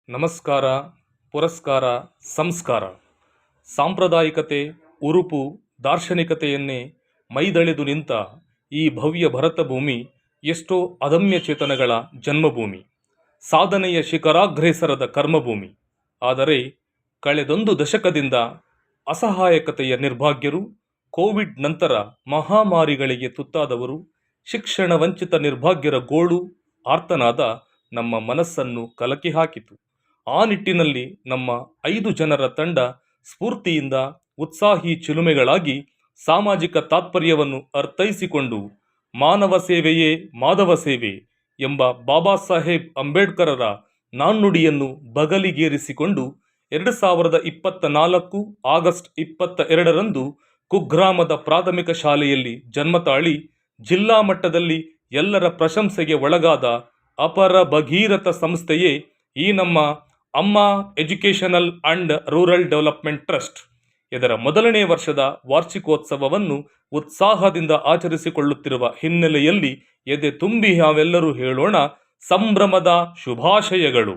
ನಮಸ್ಕಾರ, ಪುರಸ್ಕಾರ, ಸಂಸ್ಕಾರ, ಸಾಂಪ್ರದಾಯಿಕತೆ, ಉರುಪು, ದಾರ್ಶನಿಕತೆಯನ್ನೇ ಮೈದಳೆದು ನಿಂತ ಈ ಭವ್ಯ ಭರತಭೂಮಿ ಎಷ್ಟೋ ಅದಮ್ಯ ಚೇತನಗಳ ಜನ್ಮಭೂಮಿ, ಸಾಧನೆಯ ಶಿಖರಾಗ್ರೇಸರದ ಕರ್ಮಭೂಮಿ. ಆದರೆ ಕಳೆದೊಂದು ದಶಕದಿಂದ ಅಸಹಾಯಕತೆಯ ನಿರ್ಭಾಗ್ಯರು, ಕೋವಿಡ್ ನಂತರ ಮಹಾಮಾರಿಗಳಿಗೆ ತುತ್ತಾದವರು, ಶಿಕ್ಷಣ ವಂಚಿತ ನಿರ್ಭಾಗ್ಯರ ಗೋಳು, ಆರ್ತನಾದ ನಮ್ಮ ಮನಸ್ಸನ್ನು ಕಲಕಿ ಹಾಕಿತು. ಆ ನಿಟ್ಟಿನಲ್ಲಿ ನಮ್ಮ 5 ಜನರ ತಂಡ ಸ್ಫೂರ್ತಿಯಿಂದ ಉತ್ಸಾಹಿ ಚಿಲುಮೆಗಳಾಗಿ ಸಾಮಾಜಿಕ ತಾತ್ಪರ್ಯವನ್ನು ಅರ್ಥೈಸಿಕೊಂಡು ಮಾನವ ಸೇವೆಯೇ ಮಾಧವ ಸೇವೆ ಎಂಬ ಬಾಬಾ ಸಾಹೇಬ್ ಅಂಬೇಡ್ಕರರ ನಾಣ್ಣುಡಿಯನ್ನು ಬಗಲಿಗೇರಿಸಿಕೊಂಡು 2024 ಆಗಸ್ಟ್ 22ರಂದು ಕುಗ್ರಾಮದ ಪ್ರಾಥಮಿಕ ಶಾಲೆಯಲ್ಲಿ ಜನ್ಮತಾಳಿ ಜಿಲ್ಲಾ ಮಟ್ಟದಲ್ಲಿ ಎಲ್ಲರ ಪ್ರಶಂಸೆಗೆ ಒಳಗಾದ ಅಪರ ಭಗೀರಥ ಸಂಸ್ಥೆಯೇ ಈ ನಮ್ಮ ಅಮ್ಮ educational and rural development trust. ಇದರ ಮೊದಲನೇ ವರ್ಷದ ವಾರ್ಷಿಕೋತ್ಸವವನ್ನು ಉತ್ಸಾಹದಿಂದ ಆಚರಿಸಿಕೊಳ್ಳುತ್ತಿರುವ ಹಿನ್ನೆಲೆಯಲ್ಲಿ ಎದೆ ತುಂಬಿ ನಾವೆಲ್ಲರೂ ಹೇಳೋಣ ಸಂಭ್ರಮದ ಶುಭಾಶಯಗಳು.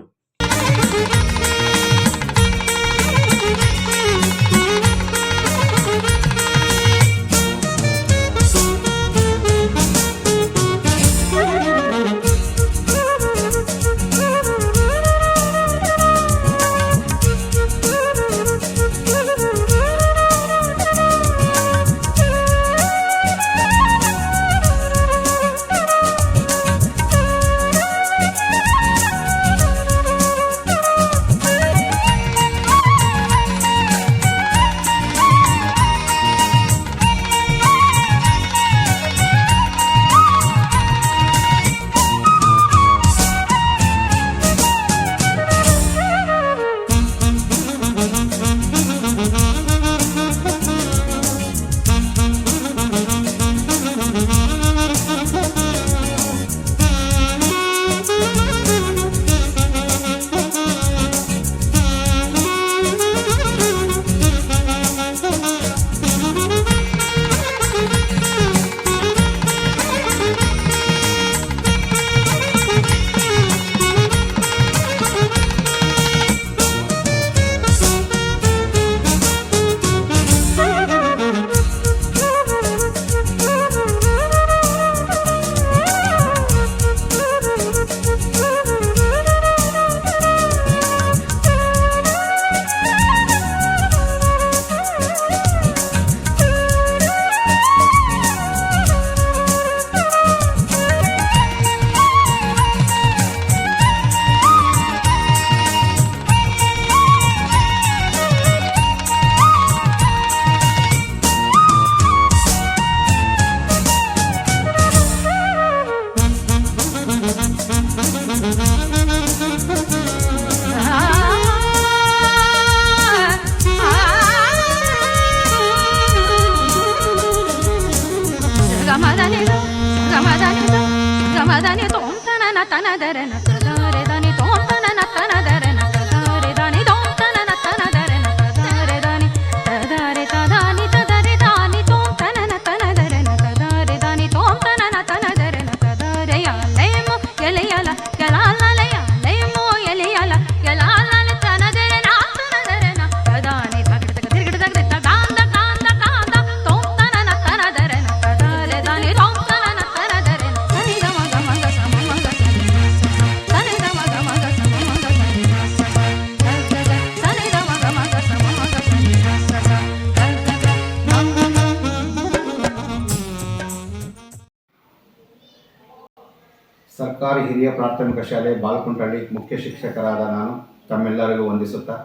ಸರ್ಕಾರಿ ಹಿರಿಯ ಪ್ರಾಥಮಿಕ ಶಾಲೆ ಬಾಲ್ಕುಂಟಳ್ಳಿ ಮುಖ್ಯ ಶಿಕ್ಷಕರಾದ ನಾನು ತಮ್ಮೆಲ್ಲರಿಗೂ ವಂದಿಸುತ್ತಾ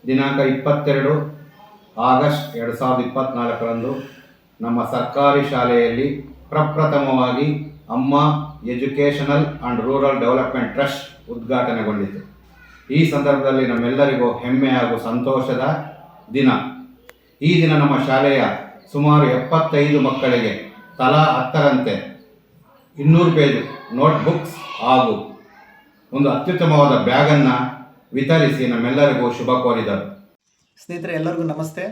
ದಿನಾಂಕ 22 ಆಗಸ್ಟ್ 2024ರಂದು ನಮ್ಮ ಸರ್ಕಾರಿ ಶಾಲೆಯಲ್ಲಿ ಪ್ರಪ್ರಥಮವಾಗಿ Amma educational and rural development trust ಉದ್ಘಾಟನೆಗೊಂಡಿತು. ಈ ಸಂದರ್ಭದಲ್ಲಿ ನಮ್ಮೆಲ್ಲರಿಗೂ ಹೆಮ್ಮೆ ಹಾಗೂ ಸಂತೋಷದ ದಿನ. ಈ ದಿನ ನಮ್ಮ ಶಾಲೆಯ ಸುಮಾರು 75 ಮಕ್ಕಳಿಗೆ ತಲಾ 10ರಂತೆ 200 ಪೇಜ್ ನೋಟ್ಬುಕ್ಸ್ ಹಾಗೂ ಒಂದು ಅತ್ಯುತ್ತಮವಾದ ಬ್ಯಾಗನ್ನು ವಿತರಿಸಿ ನಮ್ಮೆಲ್ಲರಿಗೂ ಶುಭ ಕೋರಿದರು. ಸ್ನೇಹಿತರೆ, ಎಲ್ಲರಿಗೂ ನಮಸ್ತೆ.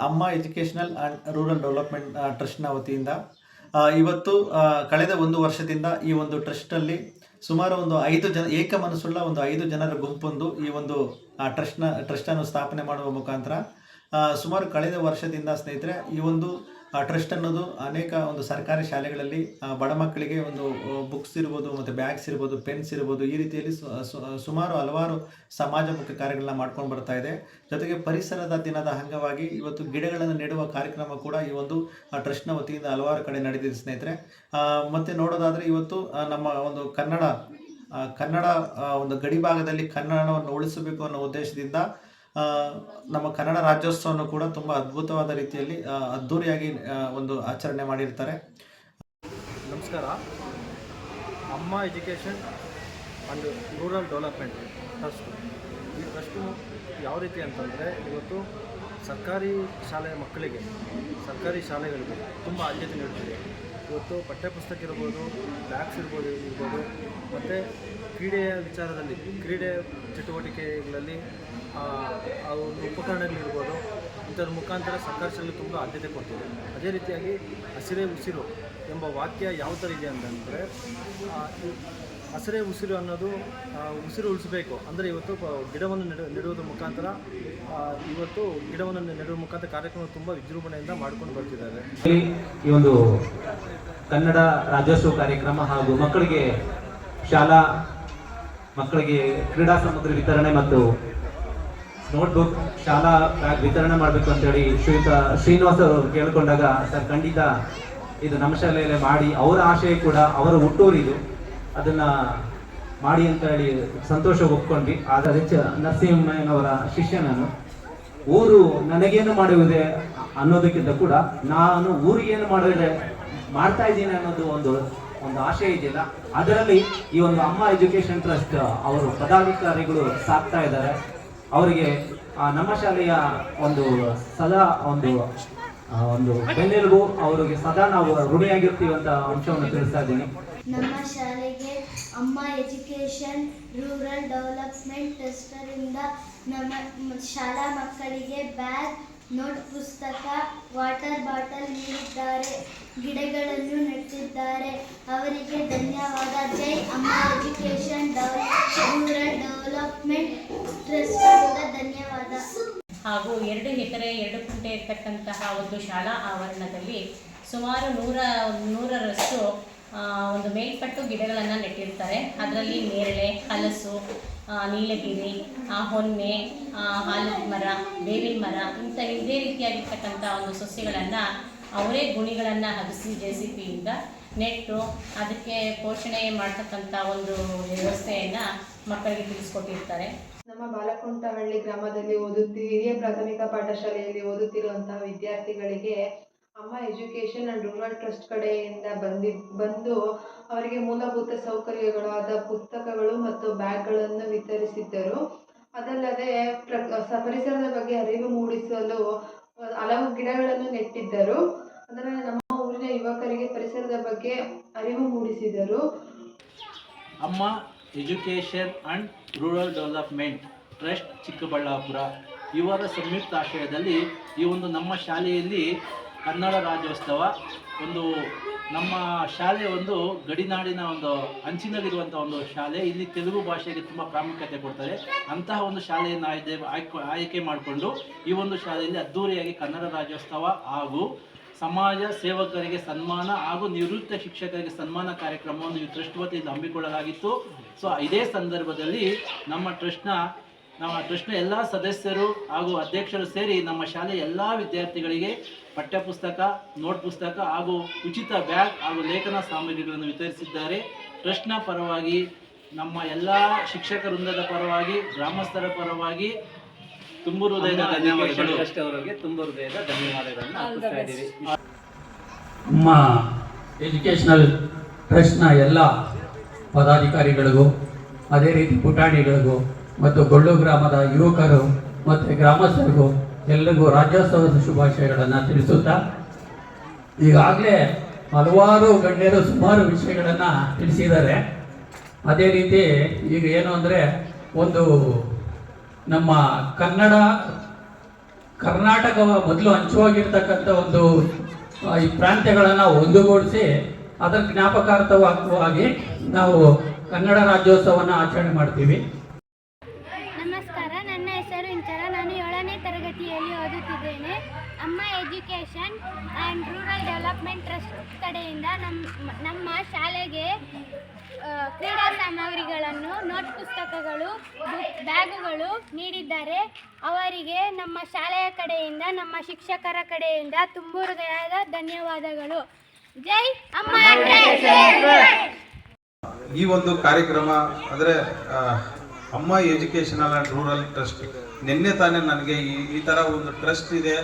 ಅಮ್ಮ ಎಜುಕೇಷನಲ್ ಆ್ಯಂಡ್ ರೂರಲ್ ಡೆವಲಪ್ಮೆಂಟ್ ಟ್ರಸ್ಟ್ನ ವತಿಯಿಂದ ಇವತ್ತು ಕಳೆದ ಒಂದು ವರ್ಷದಿಂದ ಈ ಒಂದು ಟ್ರಸ್ಟಲ್ಲಿ ಸುಮಾರು ಒಂದು 5 ಜನ ಏಕ ಮನಸ್ಸುಳ್ಳ ಒಂದು 5 ಜನರ ಗುಂಪೊಂದು ಈ ಒಂದು ಟ್ರಸ್ಟನ್ನು ಸ್ಥಾಪನೆ ಮಾಡುವ ಮುಖಾಂತರ ಸುಮಾರು ಕಳೆದ ವರ್ಷದಿಂದ ಸ್ನೇಹಿತರೆ ಈ ಒಂದು ಟ್ರಸ್ಟ್ ಅನ್ನೋದು ಅನೇಕ ಒಂದು ಸರ್ಕಾರಿ ಶಾಲೆಗಳಲ್ಲಿ ಬಡ ಮಕ್ಕಳಿಗೆ ಒಂದು ಬುಕ್ಸ್ ಇರ್ಬೋದು ಮತ್ತು ಬ್ಯಾಗ್ಸ್ ಇರ್ಬೋದು, ಪೆನ್ಸ್ ಇರ್ಬೋದು, ಈ ರೀತಿಯಲ್ಲಿ ಸುಮಾರು ಹಲವಾರು ಸಮಾಜಮುಖಿ ಕಾರ್ಯಗಳನ್ನ ಮಾಡ್ಕೊಂಡು ಬರ್ತಾ ಇದೆ. ಜೊತೆಗೆ ಪರಿಸರದ ದಿನದ ಅಂಗವಾಗಿ ಇವತ್ತು ಗಿಡಗಳನ್ನು ನೆಡುವ ಕಾರ್ಯಕ್ರಮ ಕೂಡ ಈ ಒಂದು ಟ್ರಸ್ಟ್ನ ವತಿಯಿಂದ ಹಲವಾರು ಕಡೆ ನಡೆದಿದೆ ಸ್ನೇಹಿತರೆ. ಮತ್ತು ನೋಡೋದಾದರೆ ಇವತ್ತು ನಮ್ಮ ಒಂದು ಕನ್ನಡ ಒಂದು ಗಡಿ ಭಾಗದಲ್ಲಿ ಕನ್ನಡವನ್ನು ಉಳಿಸಬೇಕು ಅನ್ನೋ ಉದ್ದೇಶದಿಂದ ನಮ್ಮ ಕನ್ನಡ ರಾಜ್ಯೋತ್ಸವವನ್ನು ಕೂಡ ತುಂಬ ಅದ್ಭುತವಾದ ರೀತಿಯಲ್ಲಿ ಅದ್ಧೂರಿಯಾಗಿ ಒಂದು ಆಚರಣೆ ಮಾಡಿರ್ತಾರೆ. ನಮಸ್ಕಾರ. ಅಮ್ಮ education and rural development trust. ಈ ಟ್ರಸ್ಟು ಯಾವ ರೀತಿ ಅಂತಂದರೆ ಇವತ್ತು ಸರ್ಕಾರಿ ಶಾಲೆಯ ಮಕ್ಕಳಿಗೆ, ಸರ್ಕಾರಿ ಶಾಲೆಗಳಿಗೆ ತುಂಬ ಆದ್ಯತೆ ನೀಡುತ್ತಿದೆ. ಇವತ್ತು ಪಠ್ಯಪುಸ್ತಕ ಇರ್ಬೋದು, ಬ್ಯಾಗ್ಸ್ ಇರ್ಬೋದು ಮತ್ತು ಕ್ರೀಡೆಯ ವಿಚಾರದಲ್ಲಿ, ಕ್ರೀಡೆ ಚಟುವಟಿಕೆಗಳಲ್ಲಿ ಒಂದು ಉಪಕರಣಗಳಿರ್ಬೋದು, ಇಂಥದ್ರ ಮುಖಾಂತರ ಸರ್ಕಾರಿ ಶಾಲೆ ತುಂಬ ಆದ್ಯತೆ ಕೊಡ್ತಿದೆ. ಅದೇ ರೀತಿಯಾಗಿ ಹಸಿರೇ ಉಸಿರು ಎಂಬ ವಾಕ್ಯ ಯಾವ ಥರ ಇದೆ ಅಂತಂದರೆ, ಹಸಿರೇ ಉಸಿರು ಅನ್ನೋದು ಉಸಿರು ಉಳಿಸಬೇಕು ಅಂದರೆ ಇವತ್ತು ಗಿಡವನ್ನು ನೆಡುವುದರ ಮುಖಾಂತರ ಇವತ್ತು ಗಿಡವನ್ನು ನೆಡುವ ಮುಖಾಂತರ ಕಾರ್ಯಕ್ರಮ ತುಂಬ ವಿಜೃಂಭಣೆಯಿಂದ ಮಾಡ್ಕೊಂಡು ಬರ್ತಿದ್ದಾರೆ. ಈ ಒಂದು ಕನ್ನಡ ರಾಜ್ಯೋತ್ಸವ ಕಾರ್ಯಕ್ರಮ ಹಾಗೂ ಮಕ್ಕಳಿಗೆ ಕ್ರೀಡಾ ಸಾಮಗ್ರಿ ವಿತರಣೆ ಮತ್ತು ನೋಟ್ಬುಕ್, ಶಾಲಾ ಬ್ಯಾಗ್ ವಿತರಣೆ ಮಾಡಬೇಕು ಅಂತೇಳಿ ಶ್ರೀನಿವಾಸ್ ಅವರು ಕೇಳಿಕೊಂಡಾಗ, ಸರ್ ಖಂಡಿತ ಇದು ನಮ್ಮ ಶಾಲೆಯಲ್ಲೇ ಮಾಡಿ, ಅವರ ಆಶಯ ಕೂಡ ಅವರ ಹುಟ್ಟೂರಿದು, ಅದನ್ನ ಮಾಡಿ ಅಂತ ಹೇಳಿ ಸಂತೋಷ ಒಪ್ಕೊಂಡ್ವಿ. ಆದರೆ ನರಸಿಂಹಯ್ಯನವರ ಶಿಷ್ಯ ನಾನು. ಊರು ನನಗೇನು ಮಾಡುವುದೇ ಅನ್ನೋದಕ್ಕಿಂತ ಕೂಡ ನಾನು ಊರಿಗೇನು ಮಾಡುವುದೇ ಮಾಡ್ತಾ ಇದ್ದೀನಿ ಅನ್ನೋದು ಒಂದು ಆಶಯ ಇದೆಯಲ್ಲ, ಅದರಲ್ಲಿ ಈ ಒಂದು ಅಮ್ಮ ಎಜುಕೇಷನ್ ಟ್ರಸ್ಟ್ ಅವರು ಪದಾಧಿಕಾರಿಗಳು ಸಾಕ್ತಾ ಇದ್ದಾರೆ. ಅವರಿಗೆ ನಮ್ಮ ಶಾಲೆಯ ಸದಾ ಒಂದು ಬೆನ್ನೆಲುಬು, ಅವರಿಗೆ ಸದಾ ನಾವು ಋಣಿಯಾಗಿರ್ತೀವಿ ಅಂತ ಅಂಶವನ್ನು ತಿಳಿಸ್ತಾ ಇದ್ದೀನಿ. ನಮ್ಮ ಶಾಲೆಗೆ ಅಮ್ಮ ಎಜುಕೇಷನ್ ರೂರಲ್ ಡೆವಲಪ್ಮೆಂಟ್ ಟ್ರಸ್ಟರಿಂದ ನಮ್ಮ ಶಾಲಾ ಮಕ್ಕಳಿಗೆ ಬ್ಯಾಗ್, ನೋಟ್ ಪುಸ್ತಕ, ವಾಟರ್ ಬಾಟಲ್ ನೀಡಿದ್ದಾರೆ, ಗಿಡಗಳನ್ನು ನೆಟ್ಟಿದ್ದಾರೆ. ಅವರಿಗೆ ಧನ್ಯವಾದ. ಜೈ ಅಮ್ಮ ಎಜುಕೇಷನ್ ರೂರಲ್ ಡೆವಲಪ್ಮೆಂಟ್ ಟ್ರಸ್ಟ್ ಧನ್ಯವಾದ. ಹಾಗೂ 2 ಎಕರೆ 2 ಕುಂಟೆ ಇರ್ತಕ್ಕಂತಹ ಒಂದು ಶಾಲಾ ಆವರಣದಲ್ಲಿ ಸುಮಾರು 100ರಷ್ಟು ಒಂದು ಮೇಲ್ಪಟ್ಟು ಗಿಡಗಳನ್ನು ನೆಟ್ಟಿರ್ತಾರೆ. ಅದರಲ್ಲಿ ನೇರಳೆ, ಹಲಸು, ನೀಲಗಿರಿ, ಹೊನ್ನೆ, ಆಲದ ಮರ, ಬೇವಿನ ಮರ, ಇದೇ ರೀತಿಯಾಗಿರ್ತಕ್ಕಂಥ ಒಂದು ಸಸ್ಯಗಳನ್ನು ಅವರೇ ಗುಣಿಗಳನ್ನು ಹಗಿಸಿ JCPಯಿಂದ ನೆಟ್ಟು ಅದಕ್ಕೆ ಪೋಷಣೆ ಮಾಡ್ತಕ್ಕಂಥ ಒಂದು ವ್ಯವಸ್ಥೆಯನ್ನು ಮಕ್ಕಳಿಗೆ ತಿಳಿಸ್ಕೊಟ್ಟಿರ್ತಾರೆ. ನಮ್ಮ ಬಾಲಕುಂಟಹಳ್ಳಿ ಗ್ರಾಮದಲ್ಲಿ ಹಿರಿಯ ಪ್ರಾಥಮಿಕ ಪಾಠಶಾಲೆಯಲ್ಲಿ ಓದುತ್ತಿರುವಂತಹ ವಿದ್ಯಾರ್ಥಿಗಳಿಗೆ ಅಮ್ಮ ಎಜುಕೇಷನ್ ಆ್ಯಂಡ್ ರೂರಲ್ ಟ್ರಸ್ಟ್ ಕಡೆಯಿಂದ ಬಂದು ಅವರಿಗೆ ಮೂಲಭೂತ ಸೌಕರ್ಯಗಳಾದ ಪುಸ್ತಕಗಳು ಮತ್ತು ಬ್ಯಾಗ್ಗಳನ್ನು ವಿತರಿಸಿದ್ದರು. ಅದಲ್ಲದೆ ಪರಿಸರದ ಬಗ್ಗೆ ಅರಿವು ಮೂಡಿಸಲು ಹಲವು ಗಿಡಗಳನ್ನು ನೆಟ್ಟಿದ್ದರು. ಅದರಲ್ಲಿ ನಮ್ಮ ಊರಿನ ಯುವಕರಿಗೆ ಪರಿಸರದ ಬಗ್ಗೆ ಅರಿವು ಮೂಡಿಸಿದರು. ಅಮ್ಮ education and rural development trust Chikkaballapura ಇವರ ಸಂಯುಕ್ತ ಆಶ್ರಯದಲ್ಲಿ ಈ ಒಂದು ನಮ್ಮ ಶಾಲೆಯಲ್ಲಿ ಕನ್ನಡ ರಾಜ್ಯೋತ್ಸವ, ನಮ್ಮ ಶಾಲೆ ಗಡಿನಾಡಿನ ಅಂಚಿನಲ್ಲಿರುವಂಥ ಒಂದು ಶಾಲೆ. ಇಲ್ಲಿ ತೆಲುಗು ಭಾಷೆಗೆ ತುಂಬ ಪ್ರಾಮುಖ್ಯತೆ ಕೊಡ್ತಾರೆ. ಅಂತಹ ಒಂದು ಶಾಲೆಯನ್ನು ಆಯ್ಕೆ ಮಾಡಿಕೊಂಡು ಈ ಒಂದು ಶಾಲೆಯಲ್ಲಿ ಅದ್ಧೂರಿಯಾಗಿ ಕನ್ನಡ ರಾಜ್ಯೋತ್ಸವ ಹಾಗೂ ಸಮಾಜ ಸೇವಕರಿಗೆ ಸನ್ಮಾನ ಹಾಗೂ ನಿವೃತ್ತ ಶಿಕ್ಷಕರಿಗೆ ಸನ್ಮಾನ ಕಾರ್ಯಕ್ರಮವನ್ನು ಈ ಟ್ರಸ್ಟ್ ವತಿಯಿಂದ ಹಮ್ಮಿಕೊಳ್ಳಲಾಗಿತ್ತು. ಸೊ ಇದೇ ಸಂದರ್ಭದಲ್ಲಿ ನಮ್ಮ ಟ್ರಸ್ಟ್ನ ಎಲ್ಲ ಸದಸ್ಯರು ಹಾಗೂ ಅಧ್ಯಕ್ಷರು ಸೇರಿ ನಮ್ಮ ಶಾಲೆಯ ಎಲ್ಲ ವಿದ್ಯಾರ್ಥಿಗಳಿಗೆ ಪಠ್ಯಪುಸ್ತಕ, ನೋಟ್ ಪುಸ್ತಕ ಹಾಗೂ ಉಚಿತ ಬ್ಯಾಗ್ ಹಾಗೂ ಲೇಖನ ಸಾಮಗ್ರಿಗಳನ್ನು ವಿತರಿಸಿದ್ದಾರೆ. ಟ್ರಸ್ಟ್ನ ಪರವಾಗಿ, ನಮ್ಮ ಎಲ್ಲ ಶಿಕ್ಷಕ ವೃಂದದ ಪರವಾಗಿ, ಗ್ರಾಮಸ್ಥರ ಪರವಾಗಿ ತುಂಬ ಹೃದಯದ ಧನ್ಯವಾದಗಳು. ಟ್ರಸ್ಟ್ ಅವರಿಗೆ ತುಂಬ ಹೃದಯದ ಧನ್ಯವಾದಗಳನ್ನು ಅರ್ಪಿಸ್ತಾ ಇದ್ದೀವಿ. ಅಮ್ಮ ಎಜುಕೇಷನಲ್ ಟ್ರಸ್ಟ್ನ ಎಲ್ಲ ಪದಾಧಿಕಾರಿಗಳಿಗೂ, ಅದೇ ರೀತಿ ಪುಟಾಣಿಗಳಿಗೂ ಮತ್ತು ಗೊಳ್ಳು ಗ್ರಾಮದ ಯುವಕರು ಮತ್ತು ಗ್ರಾಮಸ್ಥರಿಗೂ ಎಲ್ಲರಿಗೂ ರಾಜ್ಯೋತ್ಸವದ ಶುಭಾಶಯಗಳನ್ನು ತಿಳಿಸುತ್ತಾ, ಈಗಾಗಲೇ ಹಲವಾರು ಗಣ್ಯರು ಸುಮಾರು ವಿಷಯಗಳನ್ನು ತಿಳಿಸಿದ್ದಾರೆ. ಅದೇ ರೀತಿ ಈಗ ಏನು ಅಂದರೆ ನಮ್ಮ ಕರ್ನಾಟಕ ಮೊದಲು ಹಂಚುವಾಗಿರ್ತಕ್ಕಂಥ ಈ ಪ್ರಾಂತ್ಯಗಳನ್ನು ಒಂದುಗೂಡಿಸಿ ಅದರ ಜ್ಞಾಪಕಾರ್ಥವಾಗಿ ನಾವು ಕನ್ನಡ ರಾಜ್ಯೋತ್ಸವವನ್ನು ಆಚರಣೆ ಮಾಡ್ತೀವಿ. ನಮಸ್ಕಾರ, ನನ್ನ ಹೆಸರು ಇಂಚರ. ನಾನು 7ನೇ ತರಗತಿಯಲ್ಲಿ ಓದುತ್ತಿದ್ದೇನೆ. ಅಮ್ಮ education and rural development trust ಕಡೆಯಿಂದ ನಮ್ಮ ಶಾಲೆಗೆ ಕ್ರೀಡಾ ಸಾಮಗ್ರಿಗಳನ್ನು, ನೋಟ್ ಪುಸ್ತಕಗಳು, ಬ್ಯಾಗುಗಳು ನೀಡಿದ್ದಾರೆ. ಅವರಿಗೆ ನಮ್ಮ ಶಾಲೆಯ ಕಡೆಯಿಂದ, ನಮ್ಮ ಶಿಕ್ಷಕರ ಕಡೆಯಿಂದ ತುಂಬ ಹೃದಯದ ಧನ್ಯವಾದಗಳು. ಜೈ ಅಮ್ಮ. ಈ ಒಂದು ಕಾರ್ಯಕ್ರಮ ಅಂದರೆ ಅಮ್ಮ ಎಜುಕೇಷನಲ್ ಆ್ಯಂಡ್ ರೂರಲ್ ಟ್ರಸ್ಟ್ ನಿನ್ನೆ ತಾನೇ ನನಗೆ ಈ ಥರ ಒಂದು ಟ್ರಸ್ಟ್ ಇದೆ,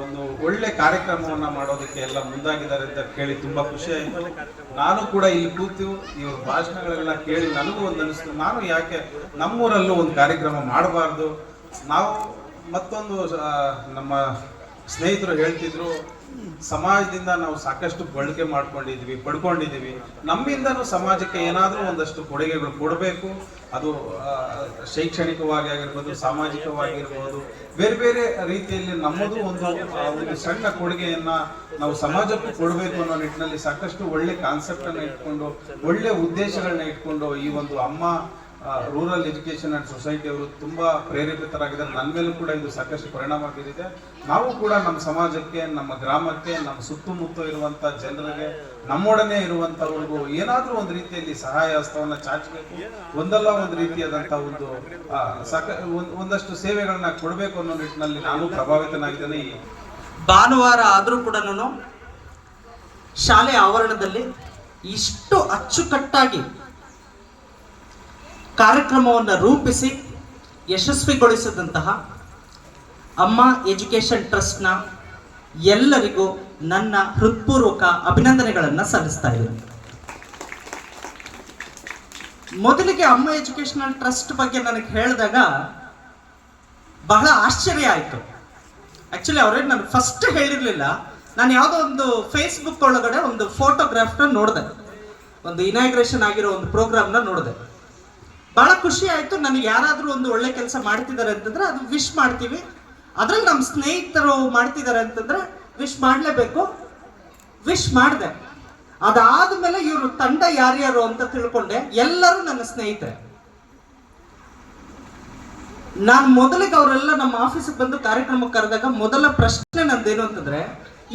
ಒಂದು ಒಳ್ಳೆ ಕಾರ್ಯಕ್ರಮವನ್ನು ಮಾಡೋದಕ್ಕೆ ಎಲ್ಲ ಮುಂದಾಗಿದ್ದಾರೆ ಅಂತ ಕೇಳಿ ತುಂಬ ಖುಷಿ ಆಯಿತು. ನಾನು ಕೂಡ ಇಲ್ಲಿ ಕೂತು ಇವ್ರ ಭಾಷಣಗಳೆಲ್ಲ ಕೇಳಿ ನನಗೂ ಒಂದು ಅನಿಸ್ತು, ನಾನು ಯಾಕೆ ನಮ್ಮೂರಲ್ಲೂ ಒಂದು ಕಾರ್ಯಕ್ರಮ ಮಾಡಬಾರ್ದು. ನಾವು ಮತ್ತೊಂದು ನಮ್ಮ ಸ್ನೇಹಿತರು ಹೇಳ್ತಿದ್ರು, ಸಮಾಜದಿಂದ ನಾವು ಸಾಕಷ್ಟು ಬಳಕೆ ಪಡ್ಕೊಂಡಿದ್ದೀವಿ, ನಮ್ಮಿಂದನೂ ಸಮಾಜಕ್ಕೆ ಏನಾದರೂ ಒಂದಷ್ಟು ಕೊಡುಗೆಗಳು ಕೊಡಬೇಕು. ಅದು ಶೈಕ್ಷಣಿಕವಾಗಿ ಆಗಿರ್ಬೋದು, ಸಾಮಾಜಿಕವಾಗಿರ್ಬೋದು, ಬೇರೆ ಬೇರೆ ರೀತಿಯಲ್ಲಿ ನಮ್ಮದು ಒಂದು ಸಣ್ಣ ಕೊಡುಗೆಯನ್ನ ನಾವು ಸಮಾಜಕ್ಕೂ ಕೊಡಬೇಕು ಅನ್ನೋ ನಿಟ್ಟಿನಲ್ಲಿ ಸಾಕಷ್ಟು ಒಳ್ಳೆ ಕಾನ್ಸೆಪ್ಟ್ ಅನ್ನ ಇಟ್ಕೊಂಡು, ಒಳ್ಳೆ ಉದ್ದೇಶಗಳನ್ನ ಇಟ್ಕೊಂಡು ಈ ಒಂದು ಅಮ್ಮ ರೂರಲ್ ಎಜುಕೇಷನ್ ಆ್ಯಂಡ್ ಸೊಸೈಟಿ ಅವರು ತುಂಬ ಪ್ರೇರೇಪಿತರಾಗಿದ್ದಾರೆ. ನನ್ನ ಮೇಲೂ ಕೂಡ ಇದು ಸಾಕಷ್ಟು ಪರಿಣಾಮ ಬೀರಿದೆ. ನಾವು ಕೂಡ ನಮ್ಮ ಸಮಾಜಕ್ಕೆ, ನಮ್ಮ ಗ್ರಾಮಕ್ಕೆ, ನಮ್ಮ ಸುತ್ತಮುತ್ತ ಇರುವಂಥ ಜನರಿಗೆ, ನಮ್ಮೊಡನೆ ಇರುವಂಥವ್ರಿಗೂ ಏನಾದರೂ ಒಂದು ರೀತಿಯಲ್ಲಿ ಸಹಾಯ ಹಸ್ತವನ್ನು ಚಾಚಬೇಕು, ಒಂದಲ್ಲ ಒಂದು ರೀತಿಯಾದಂಥ ಒಂದಷ್ಟು ಸೇವೆಗಳನ್ನ ಕೊಡಬೇಕು ಅನ್ನೋ ನಿಟ್ಟಿನಲ್ಲಿ ನಾನು ಪ್ರಭಾವಿತನಾಗಿದ್ದೇನೆ. ಭಾನುವಾರ ಆದರೂ ಕೂಡ ಶಾಲೆಯ ಆವರಣದಲ್ಲಿ ಇಷ್ಟು ಅಚ್ಚುಕಟ್ಟಾಗಿ ಕಾರ್ಯಕ್ರಮವನ್ನು ರೂಪಿಸಿ ಯಶಸ್ವಿಗೊಳಿಸಿದಂತಹ ಅಮ್ಮ ಎಜುಕೇಷನ್ ಟ್ರಸ್ಟ್ನ ಎಲ್ಲರಿಗೂ ನನ್ನ ಹೃತ್ಪೂರ್ವಕ ಅಭಿನಂದನೆಗಳನ್ನು ಸಲ್ಲಿಸ್ತಾ ಇದ್ದೀನಿ. ಮೊದಲಿಗೆ ಅಮ್ಮ ಎಜುಕೇಷನಲ್ ಟ್ರಸ್ಟ್ ಬಗ್ಗೆ ನನಗೆ ಹೇಳಿದಾಗ ಬಹಳ ಆಶ್ಚರ್ಯ ಆಯಿತು. ಆ್ಯಕ್ಚುಲಿ ಅವರೇ ನಾನು ಫಸ್ಟ್ ಹೇಳಿರಲಿಲ್ಲ. ನಾನು ಯಾವುದೋ ಒಂದು ಫೇಸ್ಬುಕ್ ಒಳಗಡೆ ಒಂದು ಫೋಟೋಗ್ರಾಫ್ನ ನೋಡಿದೆ, ಒಂದು ಇನಾಗ್ರೇಷನ್ ಆಗಿರೋ ಒಂದು ಪ್ರೋಗ್ರಾಮ್ನ ನೋಡಿದೆ. ಭಾಳ ಖುಷಿ ಆಯಿತು. ನನಗೆ ಯಾರಾದರೂ ಒಂದು ಒಳ್ಳೆ ಕೆಲಸ ಮಾಡ್ತಿದ್ದಾರೆ ಅಂತಂದರೆ ಅದು ವಿಶ್ ಮಾಡ್ತೀವಿ. ಅದರಲ್ಲಿ ನಮ್ಮ ಸ್ನೇಹಿತರು ಮಾಡ್ತಿದ್ದಾರೆ ಅಂತಂದರೆ ವಿಶ್ ಮಾಡಲೇಬೇಕು. ವಿಶ್ ಮಾಡಿದೆ. ಅದಾದಮೇಲೆ ಇವರು ತಂಡ ಯಾರ್ಯಾರು ಅಂತ ತಿಳ್ಕೊಂಡೆ. ಎಲ್ಲರೂ ನನ್ನ ಸ್ನೇಹಿತರೆ. ನಾನು ಮೊದಲಿಗೆ ಅವರೆಲ್ಲ ನಮ್ಮ ಆಫೀಸಿಗೆ ಬಂದು ಕಾರ್ಯಕ್ರಮಕ್ಕೆ ಕರೆದಾಗ ಮೊದಲ ಪ್ರಶ್ನೆ ನಂದೇನು ಅಂತಂದರೆ,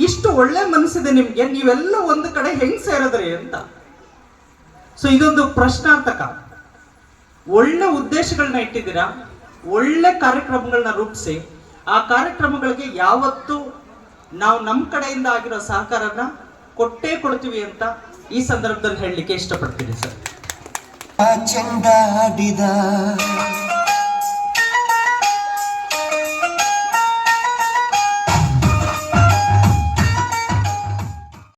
ಇಷ್ಟು ಒಳ್ಳೆ ಮನಸ್ಸಿದೆ ನಿಮಗೆ, ನೀವೆಲ್ಲ ಒಂದು ಕಡೆ ಹೆಂಗೆ ಸೇರಿದ್ರಿ ಅಂತ. ಸೊ ಇದೊಂದು ಪ್ರಶ್ನಾರ್ಥಕ. ಒಳ್ಳೆ ಉದ್ದೇಶಗಳನ್ನ ಇಟ್ಟಿದ್ದೀರಾ, ಒಳ್ಳೆ ಕಾರ್ಯಕ್ರಮಗಳನ್ನ ರೂಪಿಸಿ ಆ ಕಾರ್ಯಕ್ರಮಗಳಿಗೆ ಯಾವತ್ತೂ ನಾವು ನಮ್ಮ ಕಡೆಯಿಂದ ಆಗಿರೋ ಸಹಕಾರನ ಕೊಟ್ಟೇ ಕೊಡ್ತೀವಿ ಅಂತ ಈ ಸಂದರ್ಭದಲ್ಲಿ ಹೇಳಲಿಕ್ಕೆ ಇಷ್ಟಪಡ್ತೀನಿ ಸರ್.